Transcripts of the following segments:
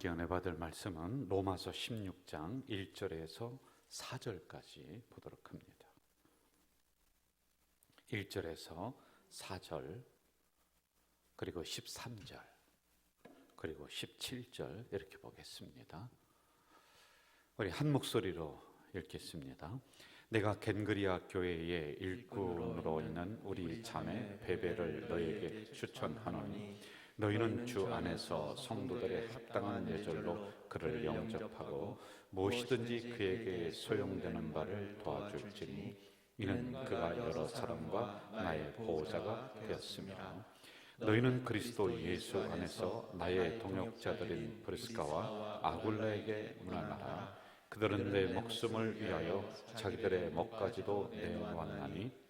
함께 은혜 받을 말씀은 로마서 16장 1절에서 4절까지 보도록 합니다. 1절에서 4절, 그리고 13절, 그리고 17절 이렇게 보겠습니다. 우리 한 목소리로 읽겠습니다. 내가 겐그리아 교회의 일꾼으로 있는 우리 자매 베베를 너에게 추천하노니 너희는 주 안에서 성도들의 합당한 예절로 그를 영접하고 무엇이든지 그에게 소용되는 바를 도와줄지니 이는 그가 여러 사람과 나의 보호자가 되었습니다. 너희는 그리스도 예수 안에서 나의 동역자들인 브리스가와 아굴라에게 문안하라. 그들은 내 목숨을 위하여 자기들의 목까지도 내놓았나니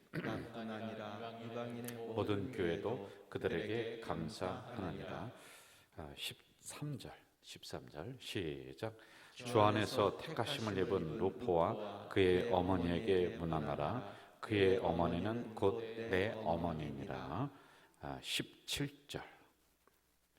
모든 교회도 그들에게 감사하느니라. 13절 시작. 주 안에서 택하심을 입은 루포와 그의 어머니에게 문안하라. 그의 어머니는 곧 내 어머니니라. 17절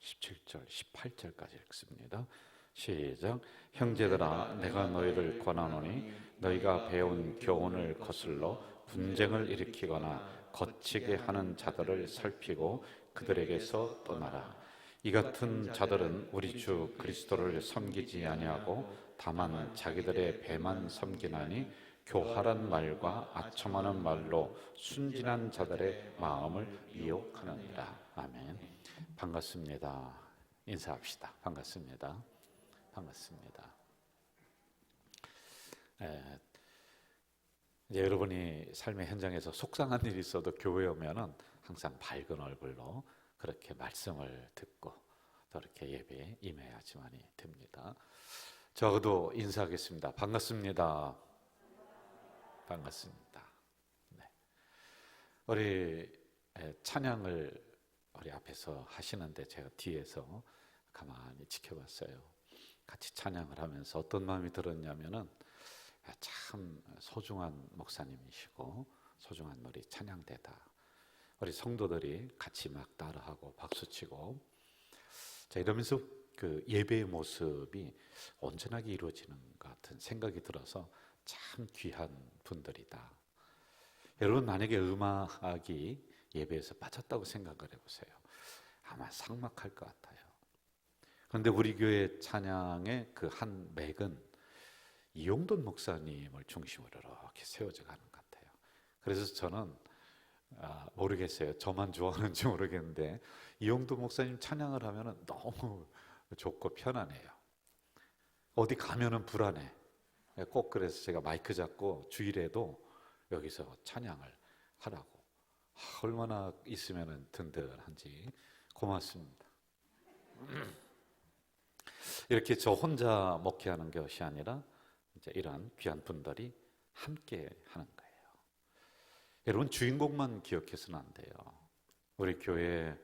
18절까지 읽습니다. 시작. 형제들아, 내가 너희를 권하노니 너희가 배운 교훈을 거슬러 분쟁을 일으키거나 거치게 하는 자들을 살피고 그들에게서 떠나라. 이 같은 자들은 우리 주 그리스도를 섬기지 아니하고 다만 자기들의 배만 섬기나니 교활한 말과 아첨하는 말로 순진한 자들의 마음을 미혹하느니라. 아멘. 반갑습니다. 인사합시다. 반갑습니다. 이제 여러분이 삶의 현장에서 속상한 일이 있어도 교회에 오면은 항상 밝은 얼굴로 그렇게 말씀을 듣고 또 이렇게 예배에 임해야지만이 됩니다. 저도 인사하겠습니다. 반갑습니다. 네. 우리 찬양을 우리 앞에서 하시는데 제가 뒤에서 가만히 지켜봤어요. 같이 찬양을 하면서 어떤 마음이 들었냐면은 참 소중한 목사님이시고 소중한 우리 찬양대다. 우리 성도들이 같이 막 따라하고 박수치고 자 이러면서 그 예배의 모습이 온전하게 이루어지는 것 같은 생각이 들어서 참 귀한 분들이다. 여러분 만약에 음악이 예배에서 빠졌다고 생각을 해보세요. 아마 삭막할 것 같아요. 그런데 우리 교회 찬양의 그 한 맥은 이용돈 목사님을 중심으로 이렇게 세워져 가는 것 같아요. 그래서 저는 모르겠어요. 저만 좋아하는지 모르겠는데 이용돈 목사님 찬양을 하면 너무 좋고 편안해요. 어디 가면은 불안해. 꼭 그래서 제가 마이크 잡고 주일에도 여기서 찬양을 하라고. 얼마나 있으면 든든한지. 고맙습니다. 이렇게 저 혼자 목회하는 것이 아니라 이제 이런 귀한 분들이 함께 하는 거예요. 여러분 주인공만 기억해서는 안 돼요. 우리 교회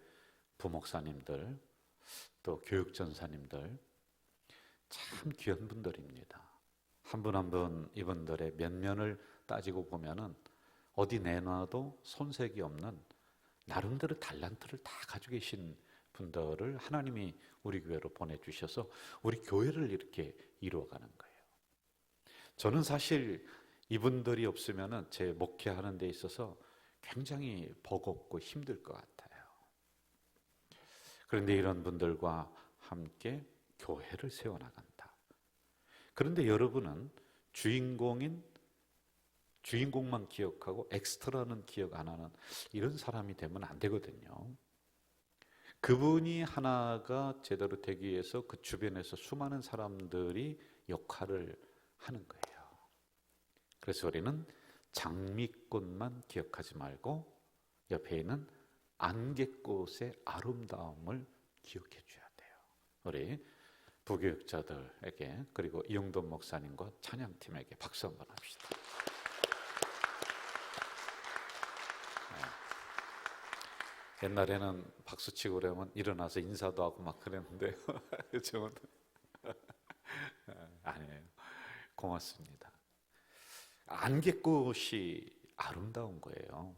부목사님들 또 교육전사님들 참 귀한 분들입니다. 한 분 한 분 이분들의 면면을 따지고 보면은 어디 내놔도 손색이 없는 나름대로 달란트를 다 가지고 계신 분들을 하나님이 우리 교회로 보내주셔서 우리 교회를 이렇게 이루어가는 거예요. 저는 사실 이분들이 없으면 제 목회하는 데 있어서 굉장히 버겁고 힘들 것 같아요. 그런데 이런 분들과 함께 교회를 세워나간다. 그런데 여러분은 주인공만 기억하고 엑스트라는 기억 안 하는 이런 사람이 되면 안 되거든요. 그분이 하나가 제대로 되기 위해서 그 주변에서 수많은 사람들이 역할을 하는 거예요. 그래서 우리는 장미꽃만 기억하지 말고 옆에 있는 안개꽃의 아름다움을 기억해 줘야 돼요. 우리 부교육자들에게 그리고 이용돈 목사님과 찬양팀에게 박수 한번 합시다. 옛날에는 박수치고 그러면 일어나서 인사도 하고 막 그랬는데 요즘은 아니에요. 고맙습니다. 안개꽃이 아름다운 거예요.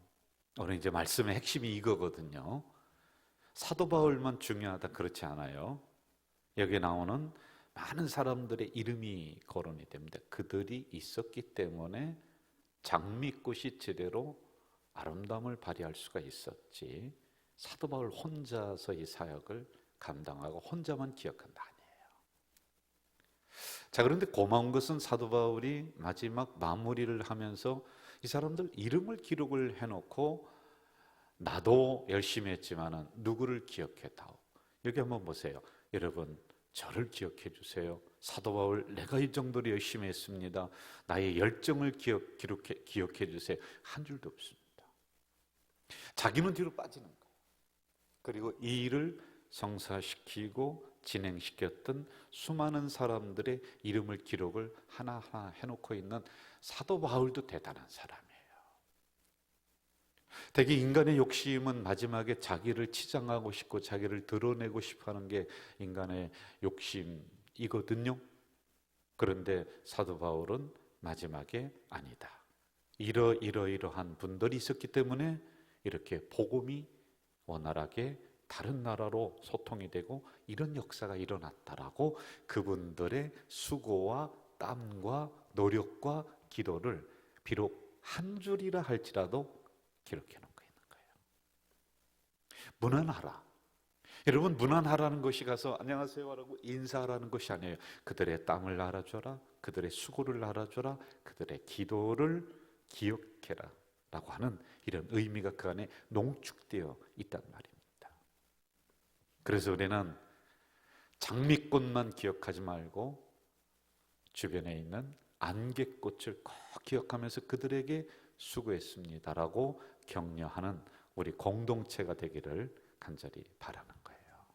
오늘 이제 말씀의 핵심이 이거거든요. 사도 바울만 중요하다 그렇지 않아요. 여기 나오는 많은 사람들의 이름이 거론이 됩니다. 그들이 있었기 때문에 장미꽃이 제대로 아름다움을 발휘할 수가 있었지, 사도 바울 혼자서 이 사역을 감당하고 혼자만 기억한다 아니에요. 자, 그런데 고마운 것은 사도 바울이 마지막 마무리를 하면서 이 사람들 이름을 기록을 해놓고 나도 열심히 했지만은 누구를 기억해다오. 여기 한번 보세요. 여러분, 저를 기억해 주세요. 사도 바울, 내가 이 정도로 열심히 했습니다. 나의 열정을 기억해 주세요. 한 줄도 없습니다. 자기는 뒤로 빠지는 거예요. 그리고 이 일을 성사시키고 진행시켰던 수많은 사람들의 이름을 기록을 하나하나 해놓고 있는 사도 바울도 대단한 사람이에요. 대개 인간의 욕심은 마지막에 자기를 치장하고 싶고 자기를 드러내고 싶어하는 게 인간의 욕심이거든요. 그런데 사도 바울은 마지막에 아니다. 이러이러한 분들이 있었기 때문에 이렇게 복음이 원활하게 다른 나라로 소통이 되고 이런 역사가 일어났다라고 그분들의 수고와 땀과 노력과 기도를 비록 한 줄이라 할지라도 기록해 놓고 있는 거예요. 무난하라. 여러분, 무난하라는 것이 가서 안녕하세요 하라고 인사하라는 것이 아니에요. 그들의 땀을 알아줘라, 그들의 수고를 알아줘라, 그들의 기도를 기억해라 라고 하는 이런 의미가 그 안에 농축되어 있단 말입니다. 그래서 우리는 장미꽃만 기억하지 말고 주변에 있는 안개꽃을 꼭 기억하면서 그들에게 수고했습니다라고 격려하는 우리 공동체가 되기를 간절히 바라는 거예요.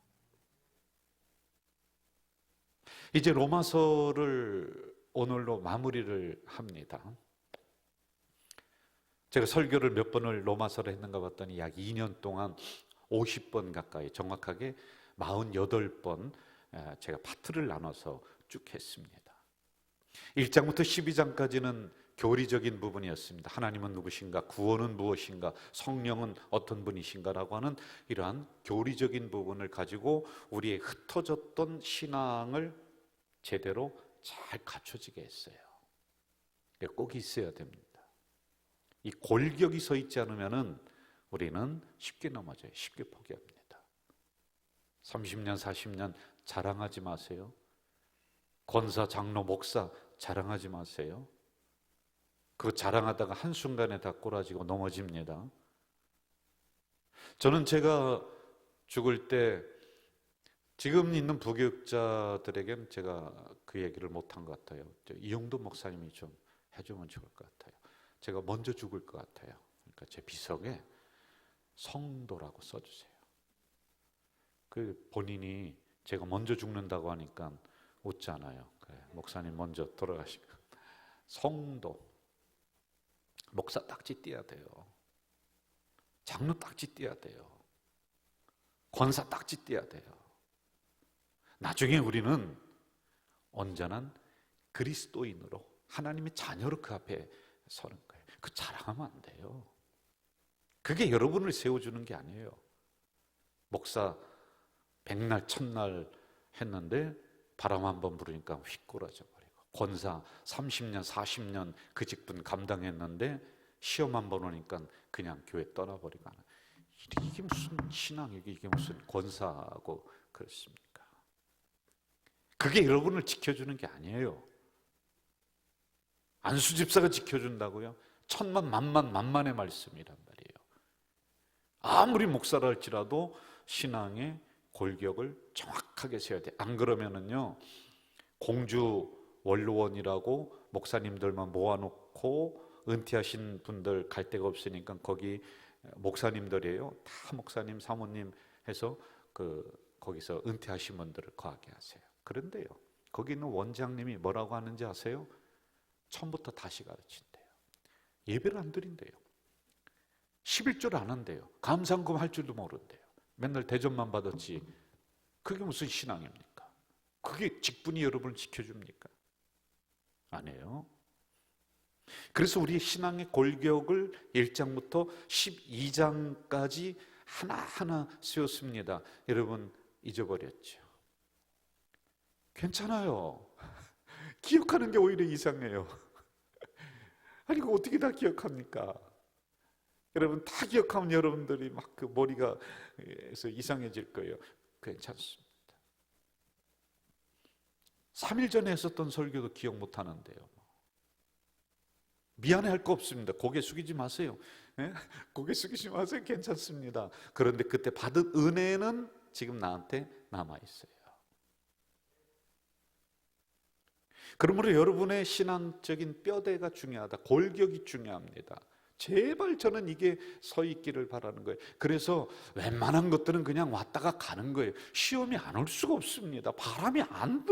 이제 로마서를 오늘로 마무리를 합니다. 제가 설교를 몇 번을 로마서를 했는가 봤더니 약 2년 동안 50번 가까이, 정확하게 48번 제가 파트를 나눠서 쭉 했습니다. 1장부터 12장까지는 교리적인 부분이었습니다. 하나님은 누구신가? 구원은 무엇인가? 성령은 어떤 분이신가라고 하는 이러한 교리적인 부분을 가지고 우리의 흩어졌던 신앙을 제대로 잘 갖춰지게 했어요. 꼭 있어야 됩니다. 이 골격이 서 있지 않으면은 우리는 쉽게 넘어져요. 쉽게 포기합니다. 30년, 40년 자랑하지 마세요. 권사, 장로, 목사 자랑하지 마세요. 그거 자랑하다가 한순간에 다 꼬라지고 넘어집니다. 저는 제가 죽을 때 지금 있는 부교육자들에게는 제가 그 얘기를 못한 것 같아요. 이용도 목사님이 좀 해주면 좋을 것 같아요. 제가 먼저 죽을 것 같아요. 그러니까 제 비석에 성도라고 써주세요. 그 본인이 제가 먼저 죽는다고 하니까 웃잖아요. 목사님 먼저 돌아가시고 성도, 목사 딱지 띄어야 돼요. 장로 딱지 띄어야 돼요. 권사 딱지 띄어야 돼요. 나중에 우리는 온전한 그리스도인으로 하나님의 자녀로 그 앞에 서는 거예요. 그 자랑하면 안 돼요. 그게 여러분을 세워주는 게 아니에요. 목사 100날, 1000날 했는데 바람 한번 부르니까 휙 꼬라져 버리고, 권사 30년, 40년 그 직분 감당했는데 시험 한번 오니까 그냥 교회 떠나버리고 하는, 이게 무슨 신앙이고 이게 무슨 권사하고 그렇습니까? 그게 여러분을 지켜주는 게 아니에요. 안수 집사가 지켜준다고요? 천만 만만의 말씀이란 말이에요. 아무리 목사라 할지라도 신앙의 골격을 정확하게 세워야 돼. 안 그러면은요, 공주 원로원이라고 목사님들만 모아놓고 은퇴하신 분들 갈 데가 없으니까 거기 목사님들이에요. 다 목사님, 사모님 해서 거기서 은퇴하신 분들을 거하게 하세요. 그런데요, 거기 있는 원장님이 뭐라고 하는지 아세요? 처음부터 다시 가르친대요. 예배를 안 드린대요. 11절 안 한대요. 감상금 할 줄도 모른대요. 맨날 대접만 받았지. 그게 무슨 신앙입니까? 그게 직분이 여러분을 지켜줍니까? 아니에요. 그래서 우리 신앙의 골격을 1장부터 12장까지 하나하나 세웠습니다. 여러분 잊어버렸죠. 괜찮아요. 기억하는 게 오히려 이상해요. 아니, 이거 어떻게 다 기억합니까? 여러분, 다 기억하면 여러분들이 막 그 머리가 에서 이상해질 거예요. 괜찮습니다. 3일 전에 했었던 설교도 기억 못 하는데요. 미안해할 거 없습니다. 고개 숙이지 마세요. 예? 고개 숙이지 마세요. 괜찮습니다. 그런데 그때 받은 은혜는 지금 나한테 남아있어요. 그러므로 여러분의 신앙적인 뼈대가 중요하다. 골격이 중요합니다. 제발 저는 이게 서 있기를 바라는 거예요. 그래서 웬만한 것들은 그냥 왔다가 가는 거예요. 시험이 안 올 수가 없습니다. 바람이 안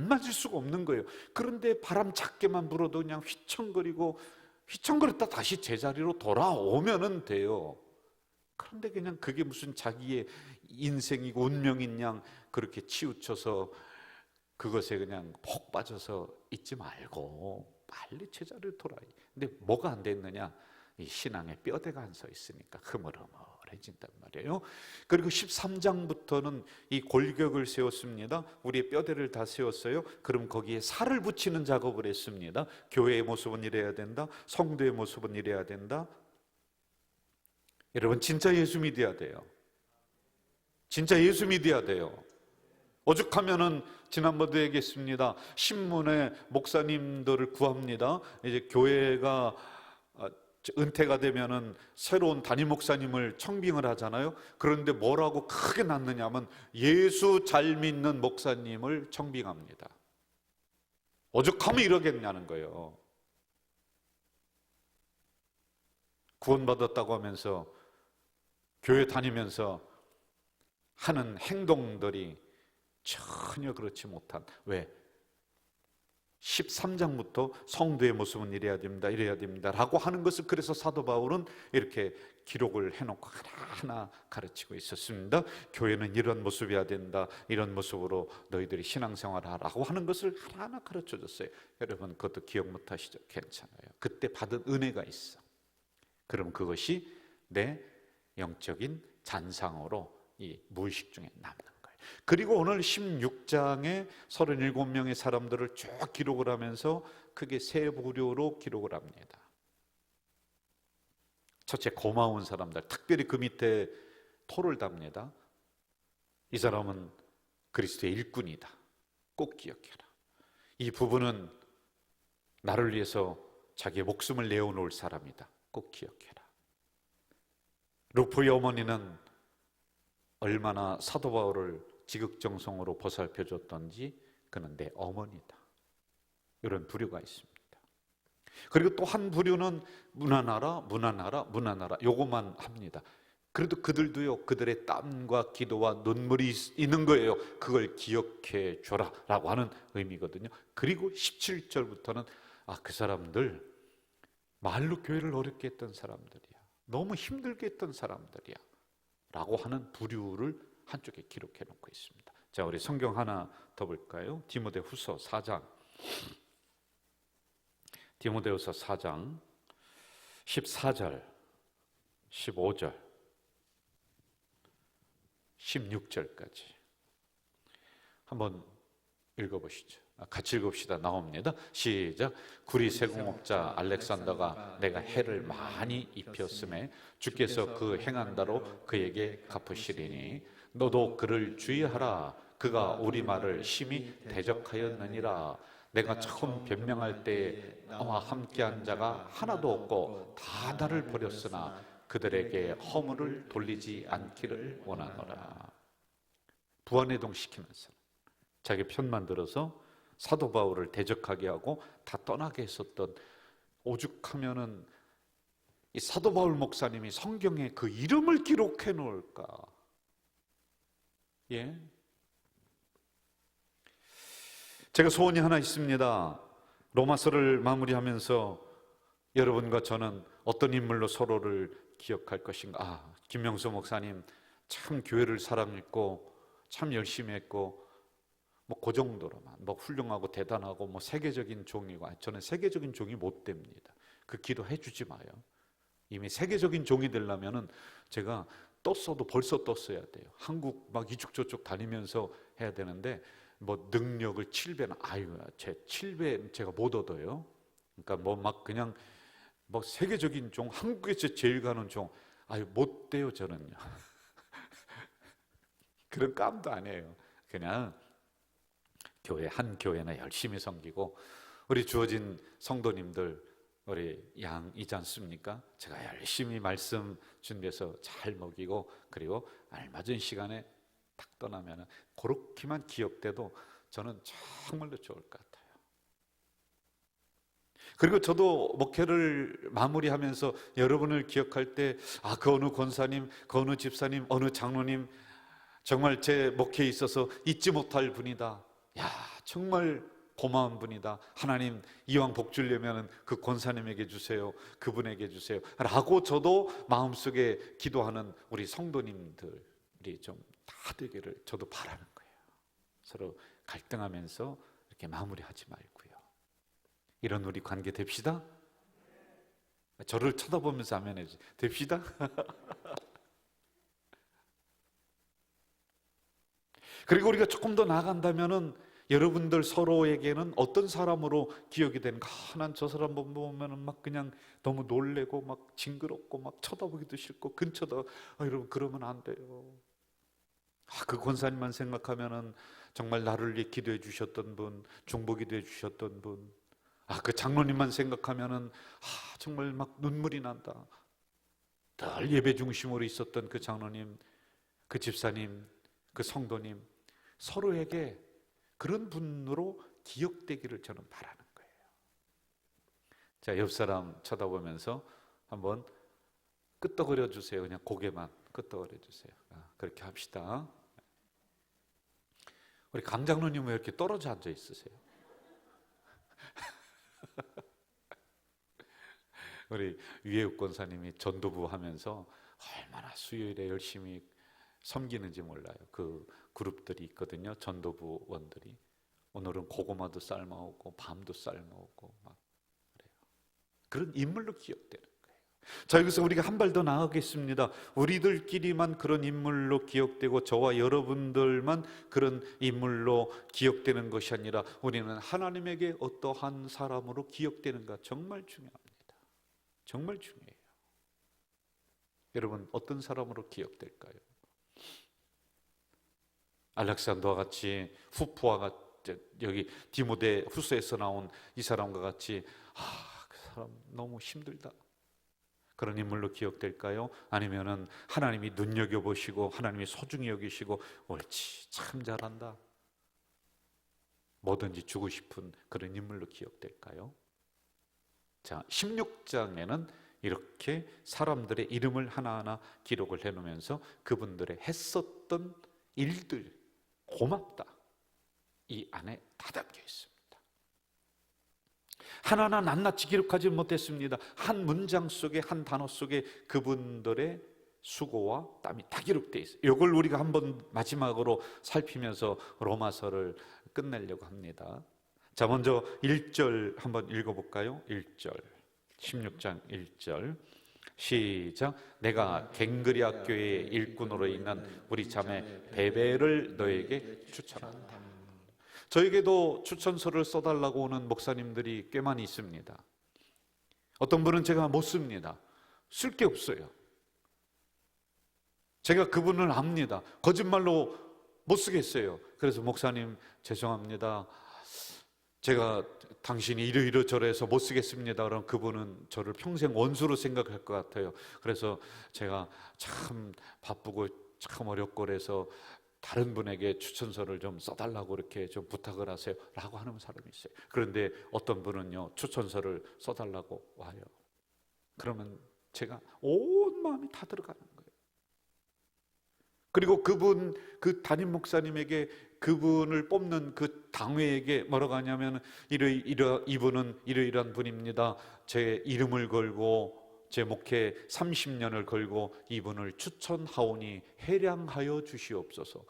맞을 수가 없는 거예요. 그런데 바람 작게만 불어도 그냥 휘청거렸다 다시 제자리로 돌아오면 돼요. 그런데 그냥 그게 무슨 자기의 인생이고 운명인 양 그렇게 치우쳐서 그것에 그냥 폭 빠져서 있지 말고 빨리 제자리로 돌아요. 근데 뭐가 안 됐느냐? 이 신앙의 뼈대가 안 서 있으니까 흐물흐물해진단 말이에요. 그리고 13장부터는 이 골격을 세웠습니다. 우리의 뼈대를 다 세웠어요. 그럼 거기에 살을 붙이는 작업을 했습니다. 교회의 모습은 이래야 된다. 성도의 모습은 이래야 된다. 여러분, 진짜 예수 믿어야 돼요. 진짜 예수 믿어야 돼요. 오죽하면은 지난번도 얘기했습니다. 신문에 목사님들을 구합니다. 이제 교회가 은퇴가 되면은 새로운 담임 목사님을 청빙을 하잖아요. 그런데 뭐라고 크게 낳느냐면 예수 잘 믿는 목사님을 청빙합니다. 오죽하면 이러겠냐는 거예요. 구원받았다고 하면서 교회 다니면서 하는 행동들이 전혀 그렇지 못한, 왜? 13장부터 성도의 모습은 이래야 됩니다, 이래야 됩니다 라고 하는 것을 그래서 사도 바울은 이렇게 기록을 해놓고 하나하나 가르치고 있었습니다. 교회는 이런 모습이어야 된다, 이런 모습으로 너희들이 신앙생활하라고 하는 것을 하나하나 가르쳐줬어요. 여러분, 그것도 기억 못하시죠? 괜찮아요. 그때 받은 은혜가 있어. 그럼 그것이 내 영적인 잔상으로 이 무의식 중에 남는 거예요. 그리고 오늘 16장에 37명의 사람들을 쭉 기록을 하면서 크게 세 부류로 기록을 합니다. 첫째, 고마운 사람들. 특별히 그 밑에 토를 답니다. 이 사람은 그리스도의 일꾼이다. 꼭 기억해라. 이 부부는 나를 위해서 자기의 목숨을 내어놓을 사람이다. 꼭 기억해라. 루프의 어머니는 얼마나 사도 바울을 지극정성으로 보살펴 줬던지 그는 내 어머니다. 이런 부류가 있습니다. 그리고 또 한 부류는 무난하라, 무난하라, 무난하라 요것만 합니다. 그래도 그들도요, 그들의 땀과 기도와 눈물이 있는 거예요. 그걸 기억해 줘라 라고 하는 의미거든요. 그리고 17절부터는 그 사람들 말로 교회를 어렵게 했던 사람들이야, 너무 힘들게 했던 사람들이야 라고 하는 부류를 한쪽에 기록해 놓고 있습니다. 자, 우리 성경 하나 더 볼까요? 디모데후서 4장. 디모데후서 4장 14절, 15절, 16절까지 한번 읽어보시죠. 같이 읽읍시다. 나옵니다. 시작. 구리 세공업자 알렉산더가 내가 해를 많이 입혔음에 주께서 그 행한다로 그에게 갚으시리니 너도 그를 주의하라. 그가 우리 말을 심히 대적하였느니라. 내가 처음 변명할 때에 나와 함께한 자가 하나도 없고 다 나를 버렸으나 그들에게 허물을 돌리지 않기를 원하노라. 부안해동시키면서 자기 편만 들어서 사도 바울을 대적하게 하고 다 떠나게 했었던, 오죽하면은 이 사도 바울 목사님이 성경에 그 이름을 기록해 놓을까? 예? 제가 소원이 하나 있습니다. 로마서를 마무리하면서 여러분과 저는 어떤 인물로 서로를 기억할 것인가? 김명수 목사님 참 교회를 사랑했고 참 열심히 했고 그 정도로만 훌륭하고 대단하고 세계적인 종이고, 저는 세계적인 종이 못 됩니다. 그 기도해 주지 마요. 이미 세계적인 종이 되려면은 제가 떴어도 벌써 떴어야 돼요. 한국 이쪽 저쪽 다니면서 해야 되는데 뭐 능력을 7배나, 아유, 제 7배 제가 못 얻어요. 그러니까 뭐 막 그냥 뭐 세계적인 종, 한국에서 제일 가는 종, 아유, 못 돼요, 저는요. 그런 깜도 아니에요. 그냥 교회, 한 교회나 열심히 섬기고, 우리 주어진 성도님들, 우리 양이지 않습니까? 제가 열심히 말씀 준비해서 잘 먹이고, 그리고 알맞은 시간에 딱 떠나면 그렇게만 기억돼도 저는 정말로 좋을 것 같아요. 그리고 저도 목회를 마무리하면서 여러분을 기억할 때, 아, 그 어느 권사님, 그 어느 집사님, 어느 장로님, 정말 제 목회에 있어서 잊지 못할 분이다. 야, 정말 고마운 분이다. 하나님 이왕 복 주려면 그 권사님에게 주세요. 그분에게 주세요. 라고 저도 마음속에 기도하는 우리 성도님들이 좀 다 되기를 저도 바라는 거예요. 서로 갈등하면서 이렇게 마무리하지 말고요. 이런 우리 관계 됩시다. 저를 쳐다보면서 하면 됩시다. 그리고 우리가 조금 더 나아간다면은 여러분들 서로에게는 어떤 사람으로 기억이 되는가? 난 저 사람 보면은 막 그냥 너무 놀래고 막 징그럽고 막 쳐다보기도 싫고 근처도, 여러분 그러면 안 돼요. 그 권사님만 생각하면은 정말 나를 위해 기도해 주셨던 분, 중보기도해 주셨던 분, 그 장로님만 생각하면은 정말 막 눈물이 난다. 늘 예배 중심으로 있었던 그 장로님, 그 집사님, 그 성도님, 서로에게 그런 분으로 기억되기를 저는 바라는 거예요. 자, 옆 사람 쳐다보면서 한번 끄떡거려 주세요. 그냥 고개만 끄떡거려 주세요. 그렇게 합시다. 우리 강 장로님 왜 이렇게 떨어져 앉아 있으세요? 우리 유해욱 권사님이 전도부 하면서 얼마나 수요일에 열심히 섬기는지 몰라요. 그 그룹들이 있거든요. 전도부원들이. 오늘은 고구마도 삶아오고 밤도 삶아오고 막 그래요. 그런 인물로 기억되는 거예요. 자, 여기서 우리가 한 발 더 나아가겠습니다. 우리들끼리만 그런 인물로 기억되고 저와 여러분들만 그런 인물로 기억되는 것이 아니라 우리는 하나님에게 어떠한 사람으로 기억되는가 정말 중요합니다. 정말 중요해요. 여러분 어떤 사람으로 기억될까요? 알렉산더와 같이, 후프와 같이, 여기 디모데 후서에서 나온 이 사람과 같이 그 사람 너무 힘들다, 그런 인물로 기억될까요? 아니면은 하나님이 눈여겨보시고 하나님이 소중히 여기시고 옳지 참 잘한다, 뭐든지 주고 싶은 그런 인물로 기억될까요? 자, 16장에는 이렇게 사람들의 이름을 하나하나 기록을 해놓으면서 그분들의 했었던 일들, 고맙다, 이 안에 다 담겨 있습니다. 하나하나 낱낱이 기록하지 못했습니다. 한 문장 속에, 한 단어 속에 그분들의 수고와 땀이 다 기록되어 있어요. 이걸 우리가 한번 마지막으로 살피면서 로마서를 끝내려고 합니다. 자, 먼저 1절 한번 읽어볼까요? 1절, 16장 1절 시작. 내가 갱그리아 교회의 일꾼으로 있는 우리 자매 베베를 너에게 추천한다. 저에게도 추천서를 써달라고 오는 목사님들이 꽤 많이 있습니다. 어떤 분은 제가 못 씁니다. 쓸 게 없어요. 제가 그분을 압니다. 거짓말로 못 쓰겠어요. 그래서 목사님 죄송합니다, 제가 당신이 이러저러해서 못 쓰겠습니다. 그럼 그분은 저를 평생 원수로 생각할 것 같아요. 그래서 제가 참 바쁘고 참 어렵고 그래서 다른 분에게 추천서를 좀 써달라고 이렇게 좀 부탁을 하세요 라고 하는 사람이 있어요. 그런데 어떤 분은요, 추천서를 써달라고 와요. 그러면 제가 온 마음이 다 들어가는 거예요. 그리고 그분, 그 담임 목사님에게, 그분을 뽑는 그 당회에게 뭐라고 하냐면, 이분은 이러이러한 분입니다. 제 이름을 걸고 제 목회 30년을 걸고 이분을 추천하오니 해량하여 주시옵소서.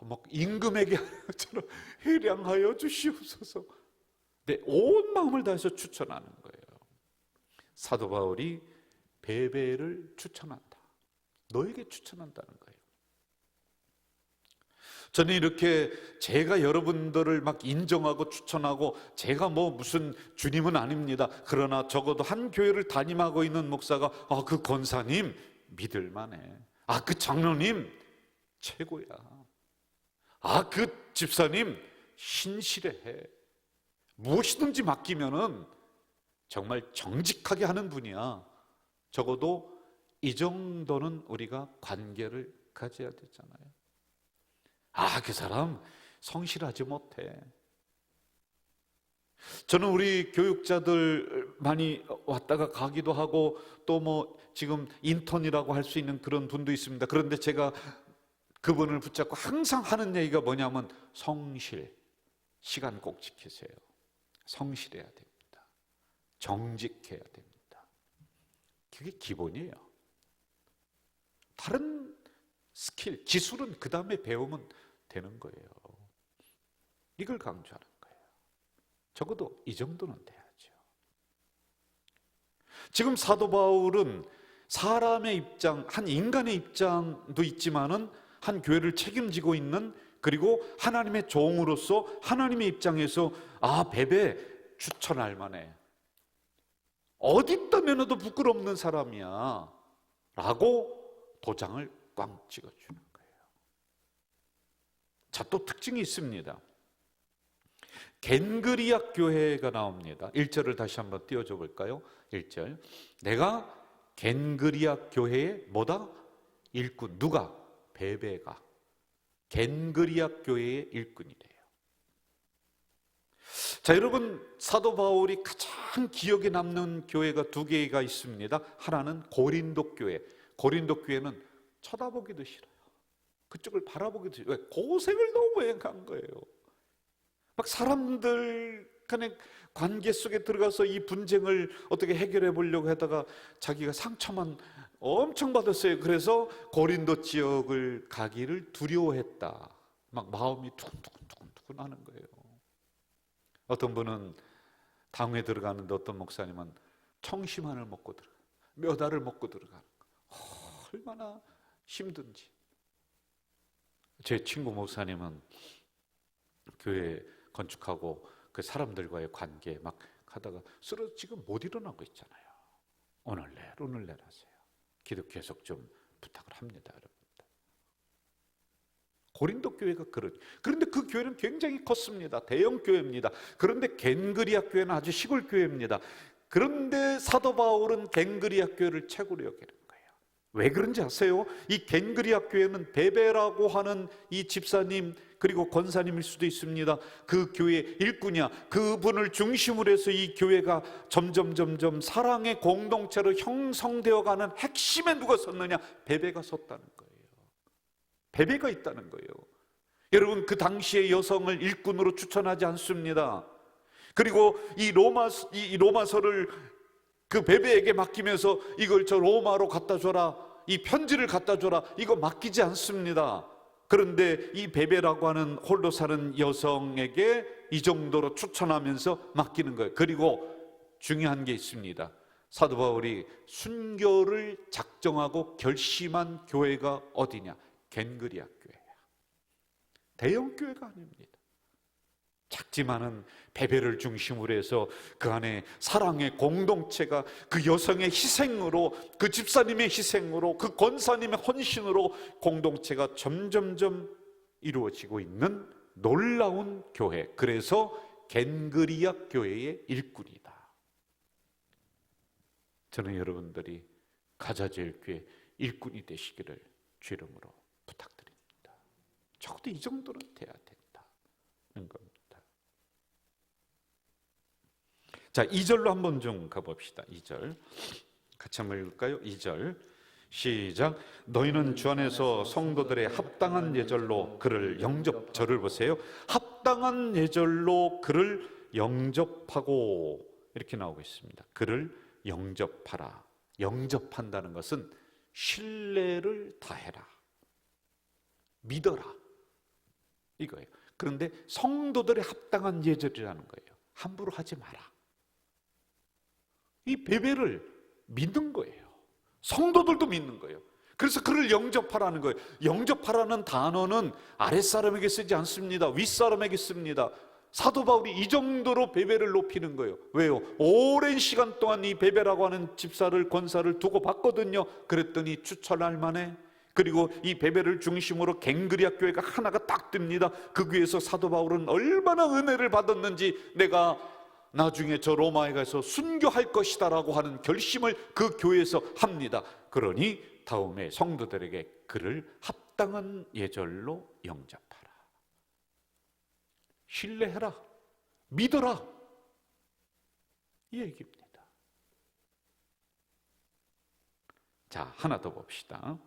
막 임금에게 하처럼 해량하여 주시옵소서. 내 온 마음을 다해서 추천하는 거예요. 사도 바울이 베베를 추천한다. 너에게 추천한다는 거예요. 저는 이렇게 제가 여러분들을 막 인정하고 추천하고, 제가 뭐 무슨 주님은 아닙니다. 그러나 적어도 한 교회를 담임하고 있는 목사가 그 권사님 믿을 만해, 그 장로님 최고야, 그 집사님 신실해, 무엇이든지 맡기면은 정말 정직하게 하는 분이야. 적어도 이 정도는 우리가 관계를 가져야 되잖아요. 그 사람 성실하지 못해. 저는 우리 교육자들 많이 왔다가 가기도 하고, 또 뭐 지금 인턴이라고 할 수 있는 그런 분도 있습니다. 그런데 제가 그분을 붙잡고 항상 하는 얘기가 뭐냐면, 성실, 시간 꼭 지키세요. 성실해야 됩니다. 정직해야 됩니다. 그게 기본이에요. 다른 스킬, 기술은 그 다음에 배우면 되는 거예요. 이걸 강조하는 거예요. 적어도 이 정도는 돼야죠. 지금 사도 바울은 사람의 입장, 한 인간의 입장도 있지만은 한 교회를 책임지고 있는, 그리고 하나님의 종으로서 하나님의 입장에서 베베 추천할 만해, 어디 떠면도 부끄럽는 사람이야 라고 도장을 꽝 찍어주는 거예요. 자, 또 특징이 있습니다. 겐그리아 교회가 나옵니다. 1절을 다시 한번 띄워줘 볼까요? 1절. 내가 겐그리아 교회의 뭐다? 일꾼. 누가? 베베가 겐그리아 교회의 일꾼이래요. 자, 여러분, 사도 바울이 가장 기억에 남는 교회가 두 개가 있습니다. 하나는 고린도 교회. 고린도 교회는 쳐다보기도 싫어요. 그쪽을 바라보기도 싫어요. 왜? 고생을 너무 한 거예요. 막 사람들 간의 관계 속에 들어가서 이 분쟁을 어떻게 해결해 보려고 하다가 자기가 상처만 엄청 받았어요. 그래서 고린도 지역을 가기를 두려워했다. 막 마음이 두근두근 하는 거예요. 어떤 분은 당회 들어가는데 어떤 목사님은 청심환을 먹고 들어가, 몇 알을 먹고 들어가는 거. 얼마나 힘든지. 제 친구 목사님은 교회 건축하고 그 사람들과의 관계 막 하다가 지금 못 일어나고 있잖아요. 오늘 내일 하세요. 기도 계속 좀 부탁을 합니다, 여러분들. 고린도 교회가 그런데 그 교회는 굉장히 컸습니다. 대형 교회입니다. 그런데 겐그리아 교회는 아주 시골 교회입니다. 그런데 사도 바울은 겐그리아 교회를 최고로 여기는 거예요. 왜 그런지 아세요? 이 겐그리아 교회는 베베라고 하는 이 집사님, 그리고 권사님일 수도 있습니다. 그 교회의 일꾼이야. 그분을 중심으로 해서 이 교회가 점점 사랑의 공동체로 형성되어가는 핵심에 누가 섰느냐? 베베가 섰다는 거예요. 베베가 있다는 거예요. 여러분, 그 당시의 여성을 일꾼으로 추천하지 않습니다. 그리고 이 로마서를 그 베베에게 맡기면서 이걸 저 로마로 갖다 줘라, 이 편지를 갖다 줘라, 이거 맡기지 않습니다. 그런데 이 베베라고 하는 홀로 사는 여성에게 이 정도로 추천하면서 맡기는 거예요. 그리고 중요한 게 있습니다. 사도 바울이 순교를 작정하고 결심한 교회가 어디냐? 겐그리아 교회야. 대형 교회가 아닙니다. 작지만은 베베를 중심으로 해서 그 안에 사랑의 공동체가 그 여성의 희생으로, 그 집사님의 희생으로, 그 권사님의 헌신으로 공동체가 점점점 이루어지고 있는 놀라운 교회. 그래서 겐그리아 교회의 일꾼이다. 저는 여러분들이 가자제일교회 일꾼이 되시기를 주 이름으로 부탁드립니다. 적어도 이 정도는 돼야 된다는 겁니다. 자, 2절로 한번 좀 가봅시다. 2절 같이 한번 읽을까요? 2절 시작. 너희는 주 안에서 성도들의 합당한 예절로 그를 저를 보세요. 합당한 예절로 그를 영접하고, 이렇게 나오고 있습니다. 그를 영접하라. 영접한다는 것은 신뢰를 다해라, 믿어라, 이거예요. 그런데 성도들의 합당한 예절이라는 거예요. 함부로 하지 마라. 이 베베를 믿는 거예요. 성도들도 믿는 거예요. 그래서 그를 영접하라는 거예요. 영접하라는 단어는 아랫사람에게 쓰지 않습니다. 윗사람에게 씁니다. 사도 바울이 이 정도로 베베를 높이는 거예요. 왜요? 오랜 시간 동안 이 베베라고 하는 집사를, 권사를 두고 봤거든요. 그랬더니 추천할 만해. 그리고 이 베베를 중심으로 갱그리아 교회가 하나가 딱 뜹니다. 그 교회에서 사도 바울은 얼마나 은혜를 받았는지, 내가 나중에 저 로마에 가서 순교할 것이다 라고 하는 결심을 그 교회에서 합니다. 그러니 다음에 성도들에게 그를 합당한 예절로 영접하라, 신뢰해라, 믿어라, 이 얘기입니다. 자, 하나 더 봅시다.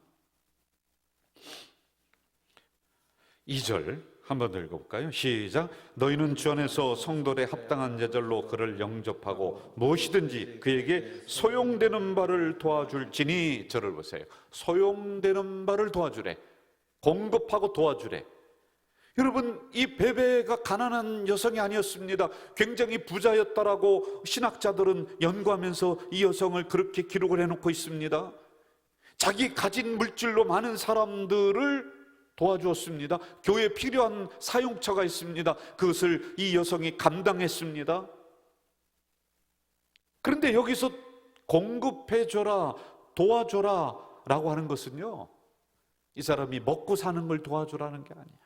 2절 한번 더 읽어볼까요? 시작. 너희는 주 안에서 성도의 합당한 예절로 그를 영접하고 무엇이든지 그에게 소용되는 바를 도와줄지니. 저를 보세요. 소용되는 바를 도와주래. 공급하고 도와주래. 여러분, 이 베베가 가난한 여성이 아니었습니다. 굉장히 부자였다라고 신학자들은 연구하면서 이 여성을 그렇게 기록을 해놓고 있습니다. 자기 가진 물질로 많은 사람들을 도와주었습니다. 교회에 필요한 사용처가 있습니다. 그것을 이 여성이 감당했습니다. 그런데 여기서 공급해줘라, 도와줘라 라고 하는 것은요, 이 사람이 먹고 사는 걸 도와주라는 게 아니야.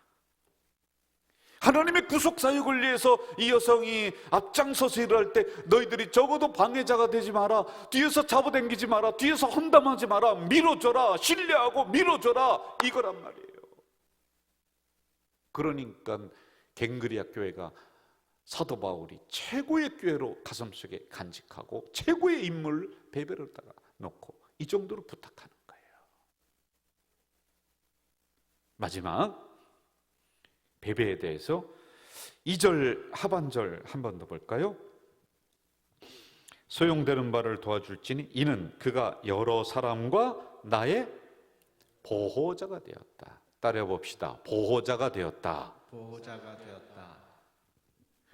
하나님의 구속사역을 위해서 이 여성이 앞장서서 일할 때 너희들이 적어도 방해자가 되지 마라, 뒤에서 잡아당기지 마라, 뒤에서 헌담하지 마라, 밀어줘라, 신뢰하고 밀어줘라, 이거란 말이에요. 그러니까 갱그리아 교회가 사도 바울이 최고의 교회로 가슴속에 간직하고 최고의 인물 베베로다가 놓고 이 정도로 부탁하는 거예요. 마지막 베베에 대해서 2절 하반절 한 번 더 볼까요? 소용되는 바를 도와줄지니 이는 그가 여러 사람과 나의 보호자가 되었다. 따라해 봅시다. 보호자가 되었다. 보호자가 되었다.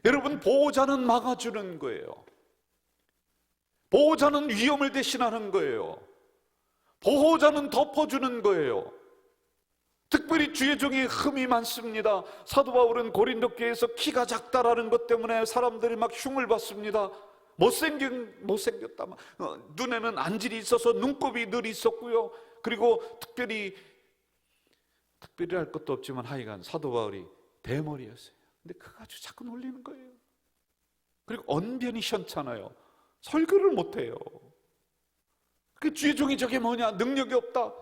여러분, 보호자는 막아주는 거예요. 보호자는 위험을 대신하는 거예요. 보호자는 덮어주는 거예요. 특별히 주의 종에 흠이 많습니다. 사도 바울은 고린도 교회에서 키가 작다라는 것 때문에 사람들이 막 흉을 받습니다. 못생겼다. 눈에는 안질이 있어서 눈곱이 늘 있었고요. 그리고 특별히 할 것도 없지만 하여간 사도 바울이 대머리였어요. 근데 그거 아주 자꾸 놀리는 거예요. 그리고 언변이 시원찮아요. 설교를 못해요. 그 주의 종이 저게 뭐냐, 능력이 없다.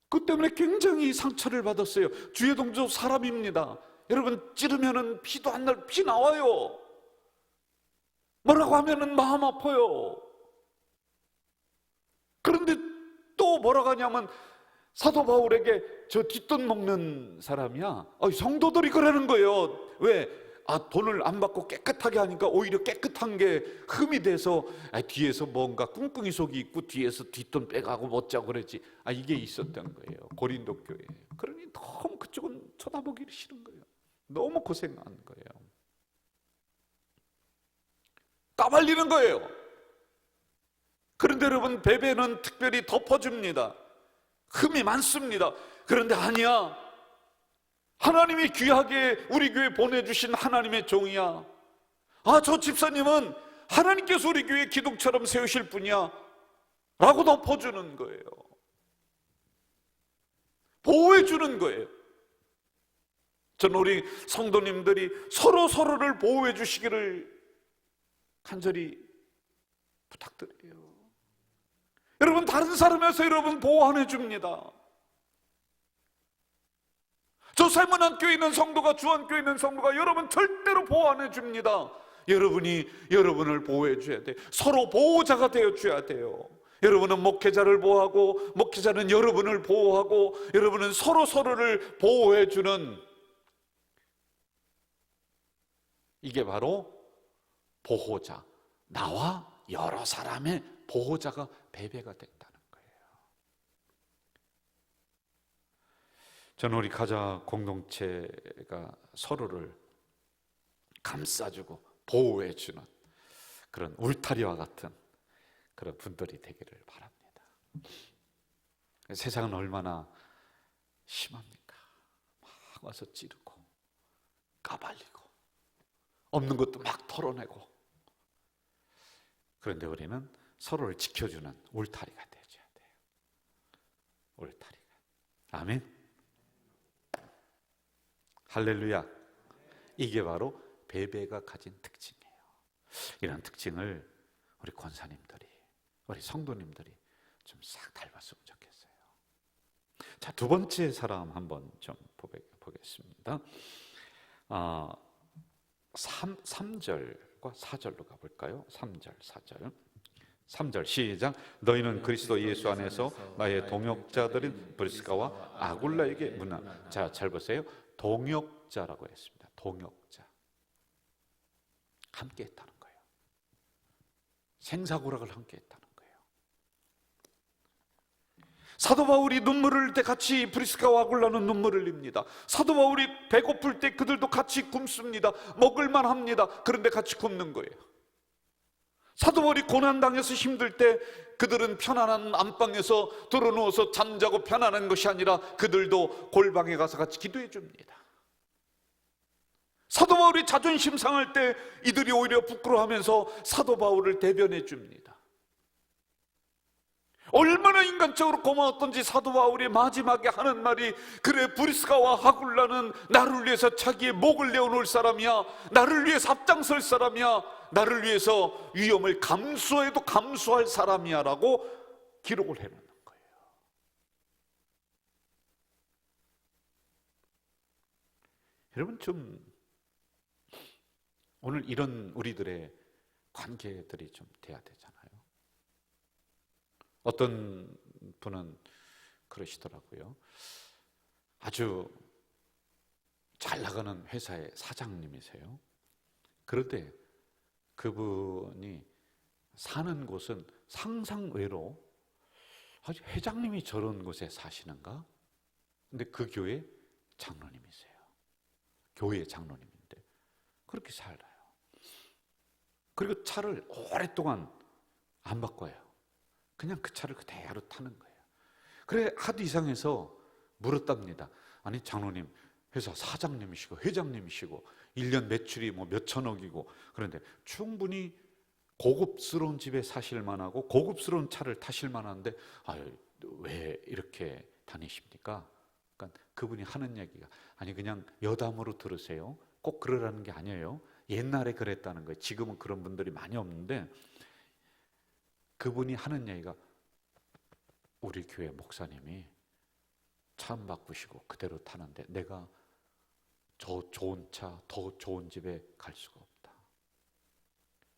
그 때문에 굉장히 상처를 받았어요. 주의 동조 사람입니다. 여러분, 찌르면은 피도 안 날, 피 나와요. 뭐라고 하면은 마음 아파요. 그런데 또 뭐라고 하냐면 사도 바울에게 저 뒷돈 먹는 사람이야. 성도들이 그러는 거예요. 왜? 돈을 안 받고 깨끗하게 하니까 오히려 깨끗한 게 흠이 돼서 뒤에서 뭔가 꿍꿍이 속이 있고 뒤에서 뒷돈 빼가고 못자고 그러지. 이게 있었던 거예요. 고린도 교회에. 그러니 너무 그쪽은 쳐다보기 싫은 거예요. 너무 고생하는 거예요. 까발리는 거예요. 그런데 여러분, 베베는 특별히 덮어줍니다. 흠이 많습니다. 그런데 아니야, 하나님이 귀하게 우리 교회 보내주신 하나님의 종이야. 저 집사님은 하나님께서 우리 교회 기둥처럼 세우실 분이야 라고 덮어주는 거예요. 보호해주는 거예요. 저는 우리 성도님들이 서로를 보호해 주시기를 간절히 부탁드려요. 여러분, 다른 사람에서 여러분 보호 안 해줍니다. 저 세문안교에 있는 성도가, 주안교에 있는 성도가 여러분 절대로 보호 안 해줍니다. 여러분이 여러분을 보호해 줘야 돼요. 서로 보호자가 되어 줘야 돼요. 여러분은 목회자를 보호하고, 목회자는 여러분을 보호하고, 여러분은 서로를 보호해 주는, 이게 바로 보호자, 나와 여러 사람의 보호자가 베베가 됐다는 거예요. 저는 우리 가자 공동체가 서로를 감싸주고 보호해주는 그런 울타리와 같은 그런 분들이 되기를 바랍니다. 세상은 얼마나 심합니까? 막 와서 찌르고 까발리고 없는 것도 막 털어내고. 그런데 우리는 서로를 지켜주는 울타리가 되어야 돼요. 울타리가. 아멘. 할렐루야. 이게 바로 베베가 가진 특징이에요. 이런 특징을 우리 권사님들이, 우리 성도님들이 좀 싹 닮았으면 좋겠어요. 자, 두 번째 사람 한번 좀 보겠습니다. 3절과 4절로 가볼까요? 3절, 4절. 3절 시작. 너희는 그리스도 예수 안에서 나의 동역자들인 브리스가와 아굴라에게 문안. 자, 잘 보세요. 동역자라고 했습니다. 동역자. 함께 했다는 거예요. 생사고락을 함께 했다는 거예요. 사도 바울이 눈물을 흘릴 때 같이 브리스가와 아굴라는 눈물을 흘립니다. 사도 바울이 배고플 때 그들도 같이 굶습니다. 먹을만 합니다. 그런데 같이 굶는 거예요. 사도 바울이 고난당해서 힘들 때 그들은 편안한 안방에서 들어누워서 잠자고 편안한 것이 아니라 그들도 골방에 가서 같이 기도해 줍니다. 사도 바울이 자존심 상할 때 이들이 오히려 부끄러워하면서 사도 바울을 대변해 줍니다. 얼마나 인간적으로 고마웠던지 사도 바울이 마지막에 하는 말이, 그래 브리스가와 아굴라는 나를 위해서 자기의 목을 내어놓을 사람이야, 나를 위해서 앞장설 사람이야, 나를 위해서 위험을 감수해도 감수할 사람이야 라고 기록을 해놓는 거예요. 여러분, 좀 오늘 이런 우리들의 관계들이 좀 돼야 되잖아요. 어떤 분은 그러시더라고요. 아주 잘 나가는 회사의 사장님이세요. 그런데 그분이 사는 곳은 상상외로 아주 회장님이 저런 곳에 사시는가? 근데 그 교회 장로님이세요. 교회 장로님인데 그렇게 살아요. 그리고 차를 오랫동안 안 바꿔요. 그냥 그 차를 그대로 타는 거예요. 그래 하도 이상해서 물었답니다. 아니 장로님, 회사 사장님이시고 회장님이시고 1년 매출이 뭐 몇천억이고, 그런데 충분히 고급스러운 집에 사실 만하고 고급스러운 차를 타실 만한데 왜 이렇게 다니십니까? 그러니까 그분이 하는 얘기가, 아니 그냥 여담으로 들으세요. 꼭 그러라는 게 아니에요. 옛날에 그랬다는 거예요. 지금은 그런 분들이 많이 없는데, 그분이 하는 얘기가, 우리 교회 목사님이 차 안 바꾸시고 그대로 타는데 내가 저 좋은 차, 더 좋은 집에 갈 수가 없다.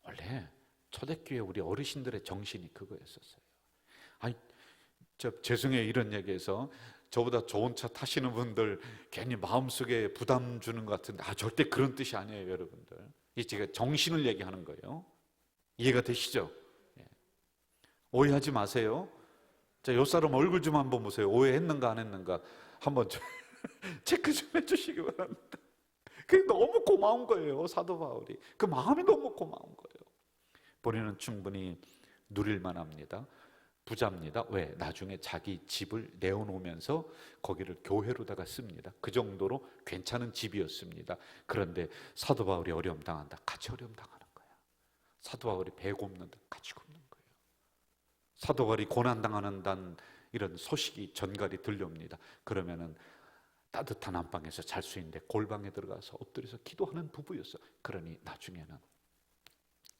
원래 초대교회 우리 어르신들의 정신이 그거였었어요. 아니, 죄송해요 이런 얘기해서 저보다 좋은 차 타시는 분들 괜히 마음속에 부담 주는 것 같은데, 절대 그런 뜻이 아니에요 여러분들. 이 제가 정신을 얘기하는 거예요. 이해가 되시죠? 오해하지 마세요. 자, 요 사람 얼굴 좀 한번 보세요. 오해했는가 안 했는가 한번 좀 체크 좀 해주시기 바랍니다. 그게 너무 고마운 거예요. 사도 바울이 그 마음이 너무 고마운 거예요. 본인은 충분히 누릴만 합니다. 부자입니다. 왜? 나중에 자기 집을 내어놓으면서 거기를 교회로다가 씁니다. 그 정도로 괜찮은 집이었습니다. 그런데 사도 바울이 어려움 당한다. 같이 어려움 당하는 거야. 사도 바울이 배 굽는다. 같이 굽는 거야. 사도 바울이 고난당하는 이런 소식이 전갈이 들려옵니다. 그러면은 따뜻한 안방에서 잘 수 있는데 골방에 들어가서 엎드려서 기도하는 부부였어. 그러니 나중에는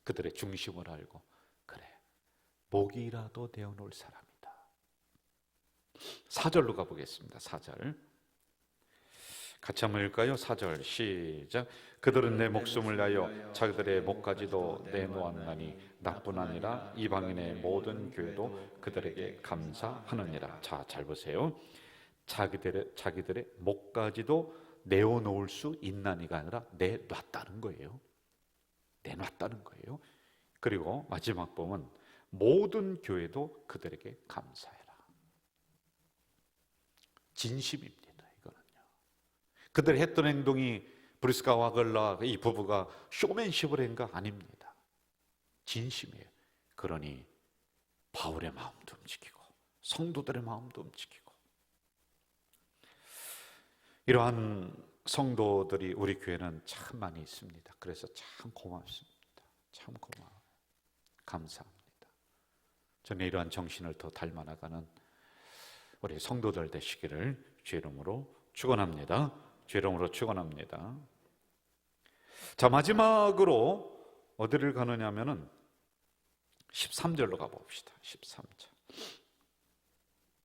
그들의 중심을 알고, 그래 목이라도 내어놓을 사람이다. 4절로 가보겠습니다. 4절 같이 한번 읽을까요? 4절 시작. 그들은 내 목숨을 위하여 자기들의 목까지도 내놓았나니 나뿐 아니라 이방인의 모든 교회도 그들에게 감사하느니라. 자, 잘 보세요. 자기들의 목까지도 내어놓을 수 있나니가 아니라 내놨다는 거예요. 내놨다는 거예요. 그리고 마지막 보면 모든 교회도 그들에게 감사해라. 진심입니다. 그들이 했던 행동이 브리스가와 아굴라 이 부부가 쇼맨십을 한 거 아닙니다. 진심이에요. 그러니 바울의 마음도 움직이고 성도들의 마음도 움직이고, 이러한 성도들이 우리 교회는 참 많이 있습니다. 그래서 참 고맙습니다. 참 고마워요. 감사합니다. 저는 이러한 정신을 더 닮아나가는 우리 성도들 되시기를 주의 이름으로 축원합니다. 주의 이름으로 축원합니다. 자, 마지막으로 어디를 가느냐면은 13절로 가봅시다. 13절.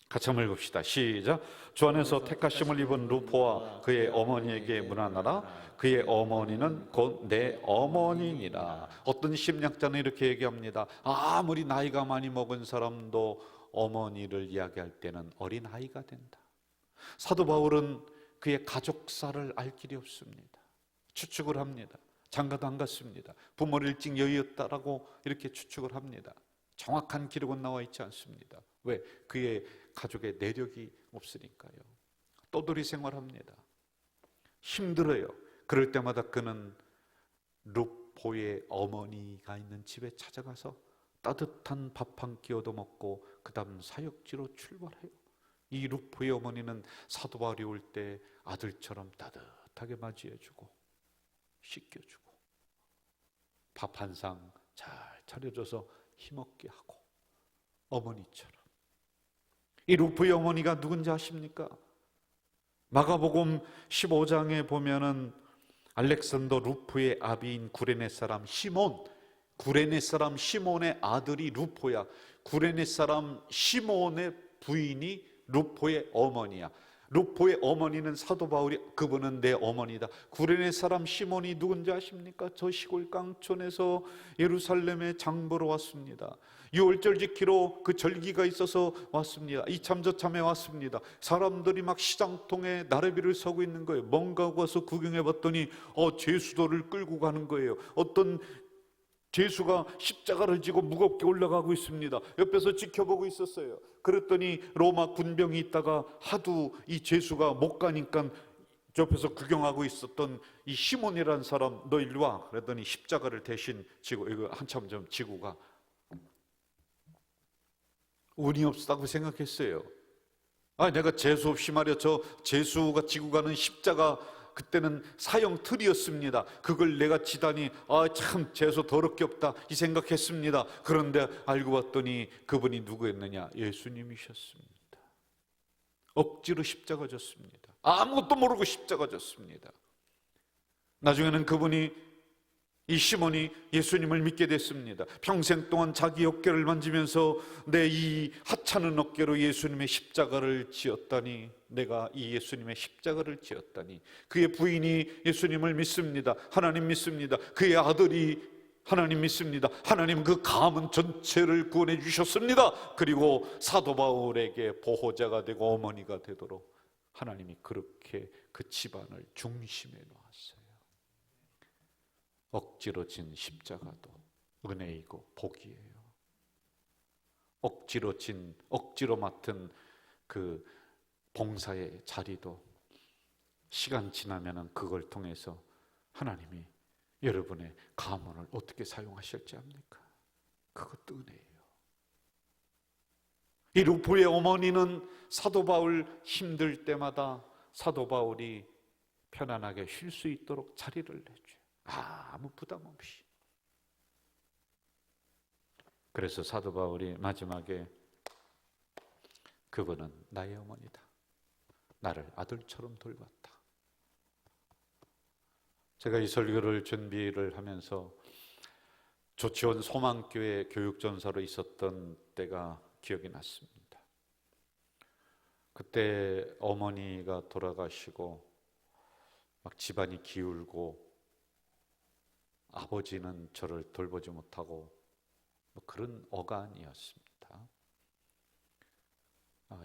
같이 한번 읽읍시다. 시작. 주 안에서 택하심을 입은 루포와 그의 어머니에게 문안하라. 그의 어머니는 곧 내 어머니니라. 어떤 심리학자는 이렇게 얘기합니다. 아무리 나이가 많이 먹은 사람도 어머니를 이야기할 때는 어린아이가 된다. 사도 바울은 그의 가족사를 알 길이 없습니다. 추측을 합니다. 장가도 안 갔습니다. 부모를 일찍 여의었다라고 이렇게 추측을 합니다. 정확한 기록은 나와 있지 않습니다. 왜? 그의 가족의 내력이 없으니까요. 떠돌이 생활합니다. 힘들어요. 그럴 때마다 그는 루포의 어머니가 있는 집에 찾아가서 따뜻한 밥 한 끼 얻어 먹고 그 다음 사역지로 출발해요. 이 루포의 어머니는 사도 바울이 올 때 아들처럼 따뜻하게 맞이해주고 씻겨주고 밥 한 상 잘 차려줘서 힘없게 하고, 어머니처럼. 이 루포의 어머니가 누군지 아십니까? 마가복음 15장에 보면은 알렉산더 루포의 아비인 구레네 사람 시몬, 구레네 사람 시몬의 아들이 루포야. 구레네 사람 시몬의 부인이 루포의 어머니야. 루포의 어머니는 사도 바울이 그분은 내 어머니다. 구레네 사람 시몬이 누군지 아십니까? 저 시골 깡촌에서 예루살렘에 장보러 왔습니다. 유월절 지키러 그 절기가 있어서 왔습니다. 이참 저참에 왔습니다. 사람들이 막 시장통에 나래비를 서고 있는 거예요. 뭔가 하고 와서 구경해 봤더니 제수도를 끌고 가는 거예요. 어떤 제수가 십자가를 지고 무겁게 올라가고 있습니다. 옆에서 지켜보고 있었어요. 그랬더니 로마 군병이 있다가 하도 이 제수가 못 가니까 옆에서 구경하고 있었던 이 시몬이라는 사람, 너 일로 와. 그랬더니 십자가를 대신 지고, 이거 한참 좀 지고 가. 운이 없다고 생각했어요. 내가 재수 없이 말이야, 저 제수가 지고 가는 십자가, 그때는 사형 틀이었습니다. 그걸 내가 지다니 참 재수 더럽게 없다 이 생각했습니다. 그런데 알고 봤더니 그분이 누구였느냐? 예수님이셨습니다. 억지로 십자가 졌습니다. 아무것도 모르고 십자가 졌습니다. 나중에는 그분이, 이 시몬이 예수님을 믿게 됐습니다. 평생 동안 자기 어깨를 만지면서 내 이 하찮은 어깨로 예수님의 십자가를 지었다니, 내가 이 예수님의 십자가를 지었다니. 그의 부인이 예수님을 믿습니다. 하나님 믿습니다. 그의 아들이 하나님 믿습니다. 하나님 그 가문 전체를 구원해 주셨습니다. 그리고 사도 바울에게 보호자가 되고 어머니가 되도록 하나님이 그렇게 그 집안을 중심에 놓았어요. 억지로 진 십자가도 은혜이고 복이에요. 억지로 맡은 그 봉사의 자리도 시간 지나면은 그걸 통해서 하나님이 여러분의 가문을 어떻게 사용하실지 압니까? 그것도 은혜예요. 이 루포의 어머니는 사도 바울 힘들 때마다 사도 바울이 편안하게 쉴 수 있도록 자리를 내줘요. 아무 부담 없이. 그래서 사도 바울이 마지막에 그분은 나의 어머니다. 나를 아들처럼 돌봤다. 제가 이 설교를 준비를 하면서 조치원 소망교회 교육전사로 있었던 때가 기억이 났습니다. 그때 어머니가 돌아가시고 막 집안이 기울고 아버지는 저를 돌보지 못하고 그런 어간이었습니다.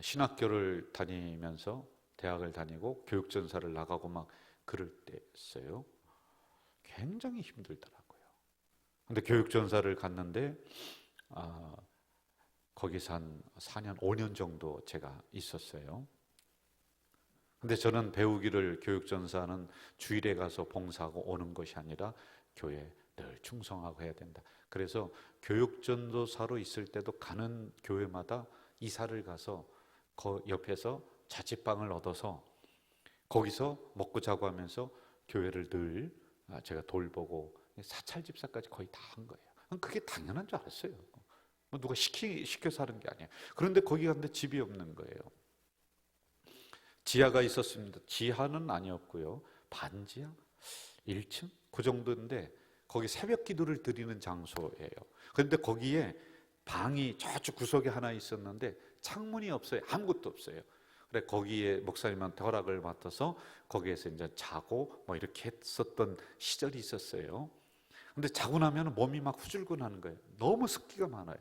신학교를 다니면서 대학을 다니고 교육전사를 나가고 막 그럴 때였어요. 굉장히 힘들더라고요. 근데 교육전사를 갔는데 거기서 한 4년, 5년 정도 제가 있었어요. 근데 저는 배우기를, 교육전사는 주일에 가서 봉사하고 오는 것이 아니라 교회에 늘 충성하고 해야 된다. 그래서 교육전도사로 있을 때도 가는 교회마다 이사를 가서 옆에서 자취방을 얻어서 거기서 먹고 자고 하면서 교회를 늘 제가 돌보고 사찰 집사까지 거의 다 한 거예요. 그게 당연한 줄 알았어요. 누가 시켜서 하는 게 아니에요. 그런데 거기 갔는데 집이 없는 거예요. 지하가 있었습니다. 지하는 아니었고요. 반지하? 1층? 그 정도인데 거기 새벽 기도를 드리는 장소예요. 그런데 거기에 방이 저쪽 구석에 하나 있었는데 창문이 없어요. 아무것도 없어요. 그래 거기에 목사님한테 허락을 받아서 거기에서 이제 자고 뭐 이렇게 했었던 시절이 있었어요. 근데 자고 나면 몸이 막 후줄근하는 거예요. 너무 습기가 많아요.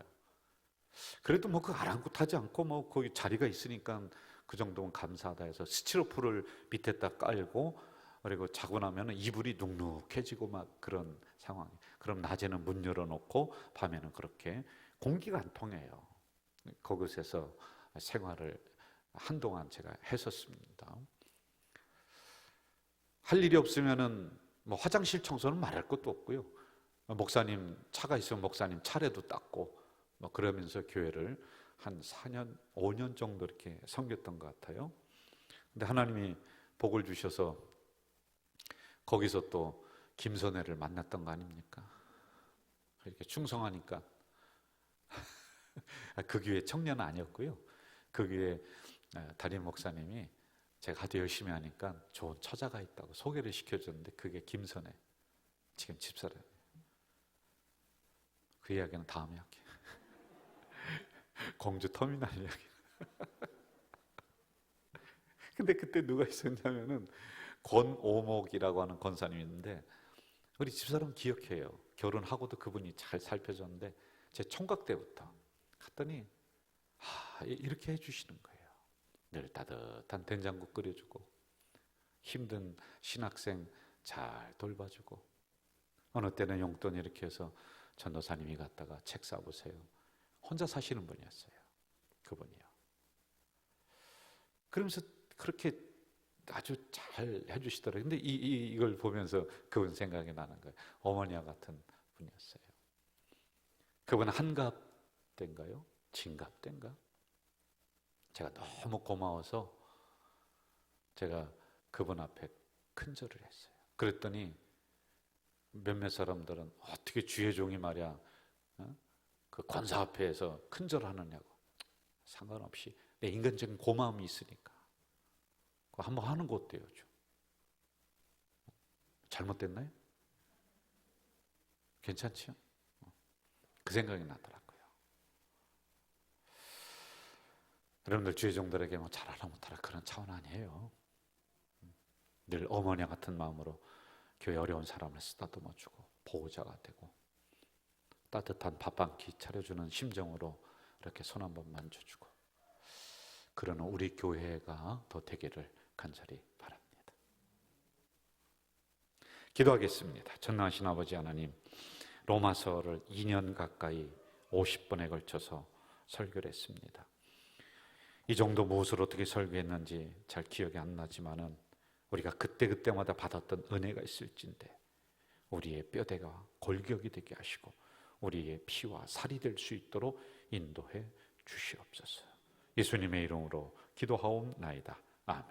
그래도 뭐 그 아랑곳하지 않고 뭐 거기 자리가 있으니까 그 정도면 감사하다 해서 스티로폼을 밑에다 깔고 그리고 자고 나면 이불이 눅눅해지고 막 그런 상황. 그럼 낮에는 문 열어놓고 밤에는 그렇게 공기가 안 통해요. 그곳에서 생활을 한동안 제가 했었습니다. 할 일이 없으면은 뭐 화장실 청소는 말할 것도 없고요. 목사님 차가 있으면 목사님 차례도 닦고 뭐 그러면서 교회를 한 4년, 5년 정도 이렇게 섬겼던 것 같아요. 근데 하나님이 복을 주셔서 거기서 또 김선혜를 만났던 거 아닙니까? 이렇게 충성하니까 그 교회 청년은 아니었고요. 그 교회 담임 목사님이 제가 하도 열심히 하니까 좋은 처자가 있다고 소개를 시켜줬는데 그게 김선혜 지금 집사람. 그 이야기는 다음에 할게요. 공주 터미널 이야기. 근데 그때 누가 있었냐면은 권오목이라고 하는 권사님이 있는데 우리 집사람 기억해요. 결혼하고도 그분이 잘 살펴줬는데 제 총각 때부터 갔더니 이렇게 해주시는 거예요. 늘 따뜻한 된장국 끓여주고 힘든 신학생 잘 돌봐주고 어느 때는 용돈 이렇게 해서 전도사님이 갔다가 책 사보세요. 혼자 사시는 분이었어요. 그분이요. 그러면서 그렇게 아주 잘 해주시더라고요. 근데 이걸 보면서 그분 생각이 나는 거예요. 어머니와 같은 분이었어요. 그분 한갑 때인가요? 진갑 때인가? 제가 너무 고마워서 제가 그분 앞에 큰절을 했어요. 그랬더니 몇몇 사람들은 어떻게 주의 종이 말이야 그 권사 앞에서 큰절하느냐고. 상관없이 내 인간적인 고마움이 있으니까 그거 한번 하는 거 어때요? 잘못됐나요? 괜찮지요? 그 생각이 나더라고요. 여러분들 주의 종들에게 뭐 잘하라 못하라 그런 차원 아니에요. 늘 어머니 같은 마음으로 교회 어려운 사람을 쓰다듬어주고 보호자가 되고 따뜻한 밥 한 끼 차려주는 심정으로 이렇게 손 한번 만져주고 그러는 우리 교회가 더 되기를 간절히 바랍니다. 기도하겠습니다. 전능하신 아버지 하나님, 로마서를 2년 가까이 50번에 걸쳐서 설교를 했습니다. 이 정도 무엇을 어떻게 설교했는지 잘 기억이 안 나지만은 우리가 그때그때마다 받았던 은혜가 있을진데 우리의 뼈대가 골격이 되게 하시고 우리의 피와 살이 될 수 있도록 인도해 주시옵소서. 예수님의 이름으로 기도하옵나이다. 아멘.